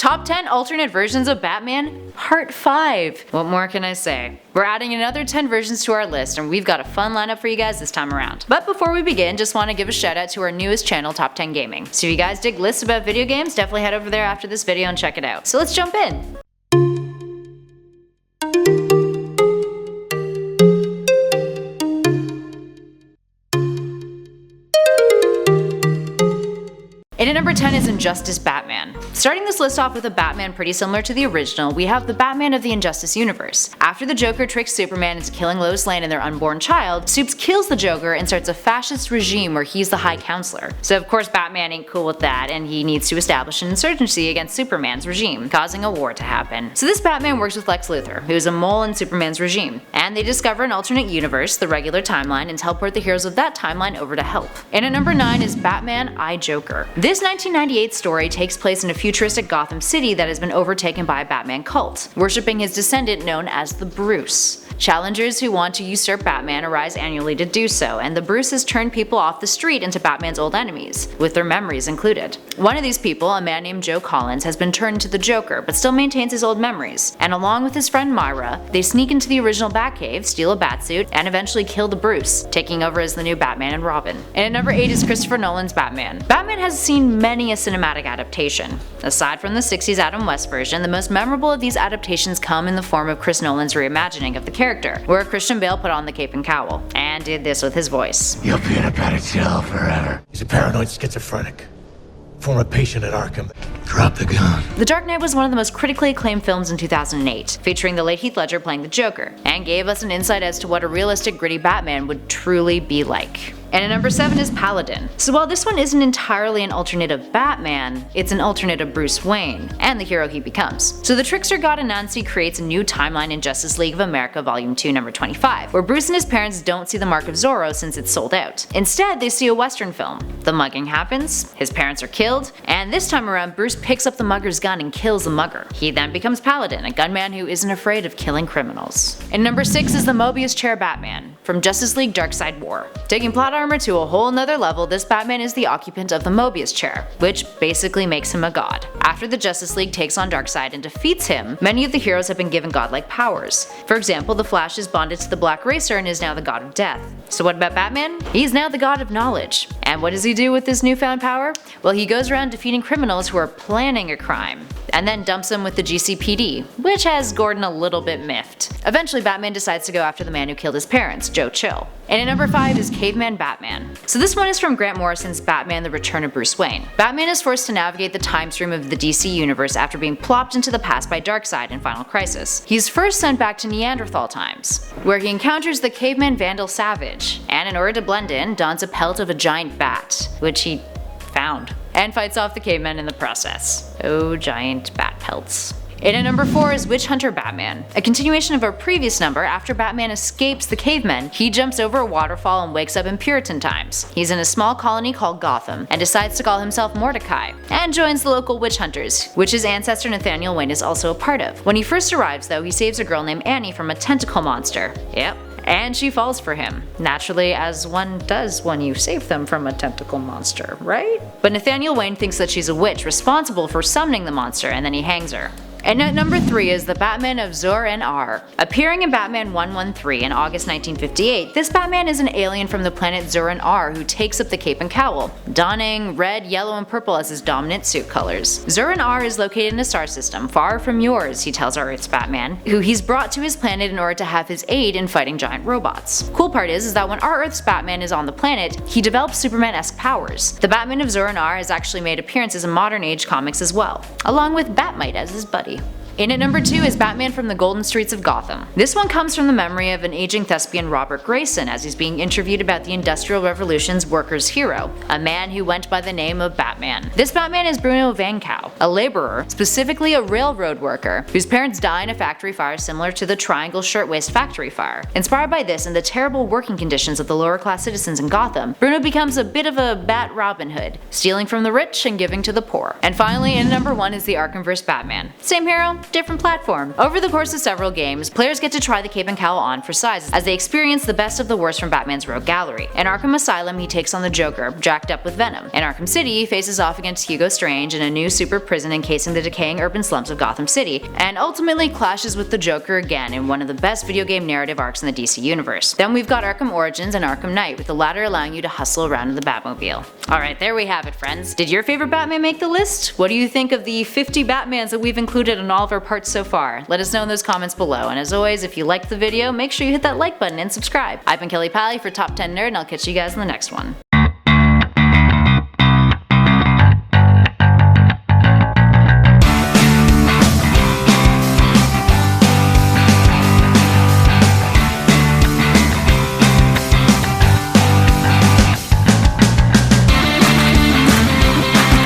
Top 10 alternate versions of Batman, Part 5. What more can I say? We're adding another 10 versions to our list, and we've got a fun lineup for you guys this time around. But before we begin, just want to give a shout out to our newest channel, Top 10 Gaming. So if you guys dig lists about video games, definitely head over there after this video and check it out. So let's jump in. And at number 10 is Injustice Batman. Starting this list off with a Batman pretty similar to the original, we have the Batman of the Injustice universe. After the Joker tricks Superman into killing Lois Lane and their unborn child, Supes kills the Joker and starts a fascist regime where he's the High Counselor. So of course Batman ain't cool with that, and he needs to establish an insurgency against Superman's regime, causing a war to happen. So this Batman works with Lex Luthor, who's a mole in Superman's regime, and they discover an alternate universe, the regular timeline, and teleport the heroes of that timeline over to help. And at number 9 is Batman I Joker. This 1998 story takes place in a futuristic Gotham City that has been overtaken by a Batman cult, worshipping his descendant known as the Bruce. Challengers who want to usurp Batman arise annually to do so, and the Bruces turn people off the street into Batman's old enemies, with their memories included. One of these people, a man named Joe Collins, has been turned into the Joker, but still maintains his old memories, and along with his friend Myra, they sneak into the original Batcave, steal a Batsuit, and eventually kill the Bruce, taking over as the new Batman and Robin. And at number 8 is Christopher Nolan's Batman. Batman has seen many a cinematic adaptation. Aside from the 60s Adam West version, the most memorable of these adaptations come in the form of Chris Nolan's reimagining of the character, where Christian Bale put on the cape and cowl, and did this with his voice. You'll be in a padded cell forever. He's a paranoid schizophrenic. Former patient at Arkham. Drop the gun. The Dark Knight was one of the most critically acclaimed films in 2008, featuring the late Heath Ledger playing the Joker, and gave us an insight as to what a realistic gritty Batman would truly be like. And at number 7 is Paladin. So while this one isn't entirely an alternate of Batman, it's an alternate of Bruce Wayne, and the hero he becomes. So the trickster god Anansi creates a new timeline in Justice League of America Volume 2 number 25, where Bruce and his parents don't see the Mark of Zorro since it's sold out. Instead, they see a western film. The mugging happens, his parents are killed, and this time around Bruce picks up the mugger's gun and kills the mugger. He then becomes Paladin, a gunman who isn't afraid of killing criminals. And number 6 is the Mobius Chair Batman, from Justice League Darkseid War. Taking plot armor to a whole nother level, this Batman is the occupant of the Mobius chair, which basically makes him a god. After the Justice League takes on Darkseid and defeats him, many of the heroes have been given godlike powers. For example, the Flash is bonded to the Black Racer and is now the god of death. So what about Batman? He's now the god of knowledge. And what does he do with this newfound power? Well, he goes around defeating criminals who are planning a crime, and then dumps them with the GCPD, which has Gordon a little bit miffed. Eventually, Batman decides to go after the man who killed his parents, Joe Chill. And at number 5 is Caveman Batman. So this one is from Grant Morrison's Batman: The Return of Bruce Wayne. Batman is forced to navigate the time stream of the DC universe after being plopped into the past by Darkseid in Final Crisis. He's first sent back to Neanderthal times, where he encounters the caveman Vandal Savage, and in order to blend in, dons a pelt of a giant bat, which he found, and fights off the cavemen in the process. Oh, giant bat pelts. And at number 4 is Witch Hunter Batman. A continuation of our previous number, after Batman escapes the cavemen, he jumps over a waterfall and wakes up in Puritan times. He's in a small colony called Gotham, and decides to call himself Mordecai, and joins the local witch hunters, which his ancestor Nathaniel Wayne is also a part of. When he first arrives though, he saves a girl named Annie from a tentacle monster. Yep. And she falls for him, naturally, as one does when you save them from a tentacle monster, right? But Nathaniel Wayne thinks that she's a witch responsible for summoning the monster, and then he hangs her. And at number 3 is the Batman of Zur-En-Arrh. Appearing in Batman 113 in August 1958, this Batman is an alien from the planet Zur-En-Arrh who takes up the cape and cowl, donning red, yellow, and purple as his dominant suit colors. Zur-En-Arrh is located in a star system far from yours, he tells our Earth's Batman, who he's brought to his planet in order to have his aid in fighting giant robots. Cool part is that when our Earth's Batman is on the planet, he develops Superman-esque powers. The Batman of Zur-En-Arrh has actually made appearances in modern age comics as well, along with Batmite as his buddy. In at number 2 is Batman from the Golden Streets of Gotham. This one comes from the memory of an aging thespian Robert Grayson as he's being interviewed about the Industrial Revolution's workers' hero, a man who went by the name of Batman. This Batman is Bruno Vankow, a laborer, specifically a railroad worker, whose parents die in a factory fire similar to the Triangle Shirtwaist Factory fire. Inspired by this and the terrible working conditions of the lower class citizens in Gotham, Bruno becomes a bit of a Bat Robin Hood, stealing from the rich and giving to the poor. And finally, in number 1 is the Arkhamverse Batman. Same hero, different platform. Over the course of several games, players get to try the cape and cowl on for size as they experience the best of the worst from Batman's rogue gallery. In Arkham Asylum, he takes on the Joker, jacked up with venom. In Arkham City, he faces off against Hugo Strange in a new super prison encasing the decaying urban slums of Gotham City, and ultimately clashes with the Joker again in one of the best video game narrative arcs in the DC universe. Then we've got Arkham Origins and Arkham Knight, with the latter allowing you to hustle around in the Batmobile. Alright, there we have it, friends. Did your favorite Batman make the list? What do you think of the 50 Batmans that we've included in all of our parts so far? Let us know in those comments below, and as always, if you liked the video, make sure you hit that like button and subscribe. I've been Kelly Pally for Top 10 Nerd, and I'll catch you guys in the next one.